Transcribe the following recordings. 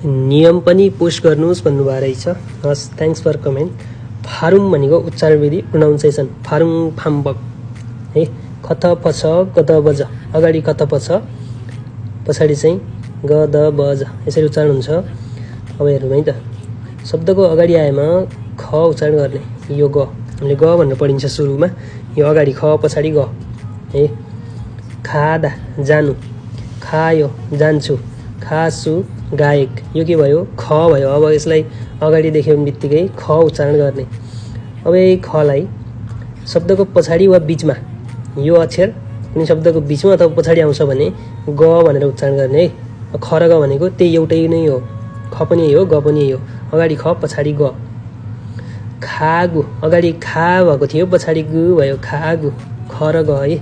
नियम पनि पोस्ट गर्नुहोस् भन्नुभएको रहेछ। हस्, थ्याङ्क्स फर कमेन्ट। फारुङ भनेको उच्चारण विधि प्रोनाउन्सिएसन फारुङ फाम्बक है। खत पछ गद बज, अगाडि खत पछ पछाडि चाहिँ गद बज, यसरी उच्चारण हुन्छ। अब हेरौँ है त, शब्दको अगाडि आएमा ख उच्चारण गर्ने। यो ग हामीले ग भनेर पढिन्छ सुरुमा, यो अगाडि ख पछाडि ग है। खादा जानु, खायो जान्छु, खासु गायक, यो के भयो ख भयो। अब यसलाई अगाडि देख्यो भने बित्तिकै ख उच्चारण गर्ने। अब यही खलाई शब्दको पछाडि वा बिचमा, यो अक्षर कुनै शब्दको बिचमा अथवा पछाडि आउँछ भने ग भनेर उच्चारण गर्ने है। ख र ग भनेको त्यही एउटै नै हो, ख पनि यही हो ग पनि यही हो। अगाडि ख पछाडि ग। खागु, अगाडि खा भएको थियो पछाडि गु भयो, खागु ख र ग है।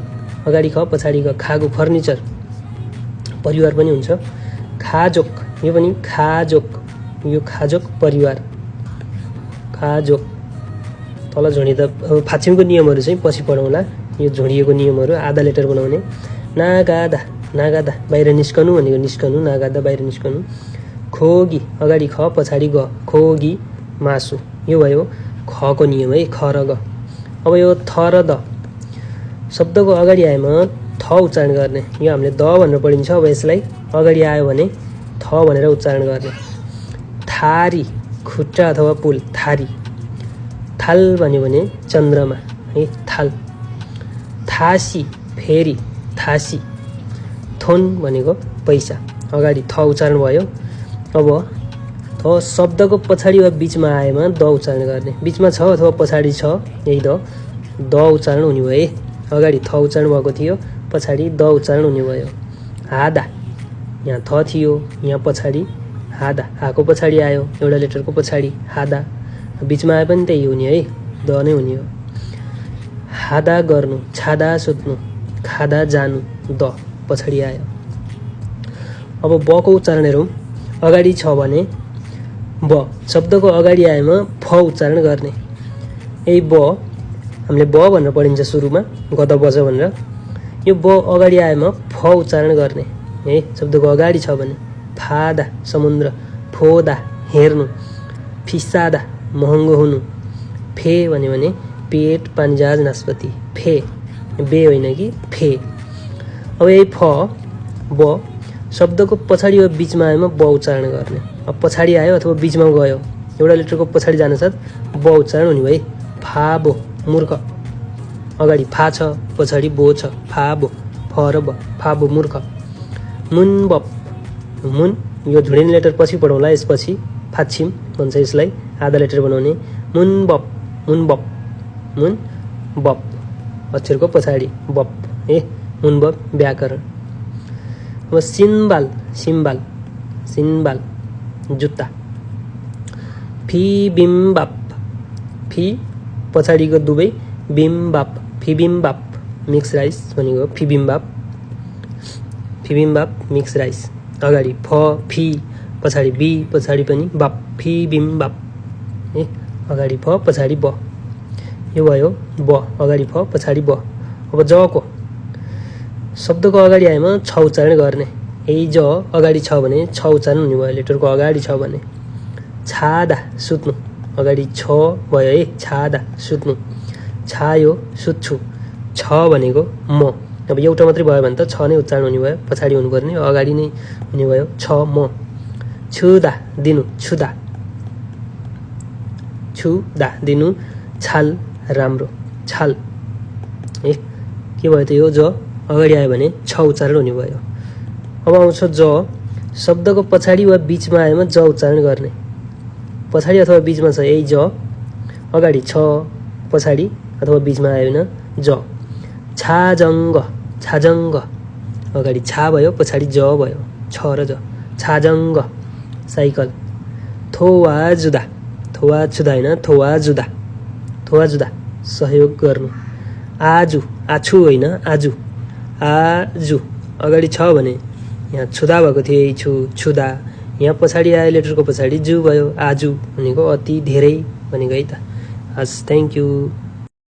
अगाडि ख पछाडि ग। खागु फर्निचर परिवार पनि हुन्छ। खाजोक, यो पनि खाजोक, यो खाजोक परिवार, खाजोक। तल झोडी त अब फाछिमको नियमहरू चाहिँ पछि पढौँला, यो झोडिएको नियमहरू। आधा लेटर बनाउने। नागादा, नागादा बाहिर निस्कनु भनेको निस्कनु, नागादा बाहिर निस्कनु। खोगी, अगाडि ख पछाडि ग, खोगी मासु, यो भयो खको नियम है, ख र ग। अब यो थ र द, शब्दको अगाडि आएमा थ उच्चारण गर्ने। यो हामीले द भनेर पढिन्छ, अब यसलाई अगाडि आयो भने थ भनेर उच्चारण गर्ने। थारी, खुट्टा अथवा पुल, थारी। थाल भन्यो भने चन्द्रमा है, थाल। थासी, फेरि, थासी। थोन भनेको पैसा, अगाडि थ उच्चारण भयो। अब थ शब्दको पछाडि वा बिचमा आएमा द उच्चारण गर्ने। बिचमा छ अथवा पछाडि छ, यही द उच्चारण हुने भयो है। अगाडि थ उच्चारण भएको थियो, पछाडि द उच्चारण हुने भयो। हादा, यहाँ थ थियो, यहाँ पछाडि हादा, हाको पछाडि आयो एउटा लेटरको पछाडि हादा, बिचमा आए पनि त्यही हुने है, द नै हुने हो। हादा गर्नु, छादा सुत्नु, खादा जानु, द पछाडि आयो। अब बको उच्चारण हेरौँ। अगाडि छ भने ब, शब्दको अगाडि आएमा फ उच्चारण गर्ने। यही ब हामीले ब भनेर पढिन्छ सुरुमा, गद बज भनेर। यो ब अगाडि आएमा फ उच्चारण गर्ने है, शब्दको अगाडि छ भने। फादा समुद्र, फोदा हेर्नु, फिसादा महँगो हुनु। फे भन्यो भने पेट पानीजहाज नास्पति, फे, बे होइन कि फे। अब यही फ ब शब्दको पछाडि वा बिचमा आएमा ब उच्चारण गर्ने। अब पछाडि आयो अथवा बिचमा गयो, एउटा लेटरको पछाडि जानसाथ ब उच्चारण हुने भयो है। फाबो मूर्ख, अगाडि फा छ पछाडि बो छ, फाबो फ र ब, फाबो मूर्ख। मुनबप, मुन यो झुडिने लेटर पछि पढौँला, यसपछि फाछिम भन्छ यसलाई, आधा लेटर बनाउने। मुनबप, मुनबप, मुनबप अक्षरको पछाडि बप है, मुनबप व्याकरण। अब सिम्बाल, सिम्बाल, सिम्बाल जुत्ता। फिबिम्बाप, फि पछाडिको दुवै, बिम्बाप, फिबिम्बाप मिक्स राइस भनेको फिबिम्बाप, फिबिम्बाप मिक्स राइस। अगाडि फ फि पछाडि बी पछाडि पनि बाप, फिबिम्बाप है। अगाडि फ पछाडि ब, यो भयो ब, अगाडि फ पछाडि ब। अब जको शब्दको अगाडि आएमा छ उच्चारण गर्ने। यही ज अगाडि छ भने छ उच्चारण हुने भयो, लेटरको अगाडि छ भने। छादा सुत्नु, अगाडि छ भयो है, छादा सुत्नु। छायो सुत्छु, छ भनेको म। अब एउटा मात्रै भयो भने त छ नै उच्चारण हुने भयो, पछाडि हुनु पर्ने, अगाडि नै हुने भयो, छ म। छुदा दिनु, छुदा, छुदा दिनु। छाल राम्रो, छाल है। के भयो त यो ज अगाडि आयो भने छ उच्चारण हुने भयो। अब आउँछ ज, शब्दको पछाडि वा बिचमा आएमा ज उच्चारण गर्ने। पछाडि अथवा बिचमा छ यही ज, अगाडि छ पछाडि अथवा बिचमा आयो भने ज। छाजङ्ग, छाजङ्ग, अगाडि छा भयो पछाडि ज भयो, छ र ज, छाजङ्ग साइकल। थोवा जुदा, थोवा छुदा होइन, थोवा जुदा, थोवा जुदा सहयोग गर्नु। आजु, आछु होइन आजु, आजु अगाडि छ भने यहाँ छुदा भएको थियो, यही छु, छुदा। यहाँ पछाडि आयो लेटरको पछाडि जु भयो, आजु भनेको अति धेरै भनेको है त। हस्, थ्याङ्क यू।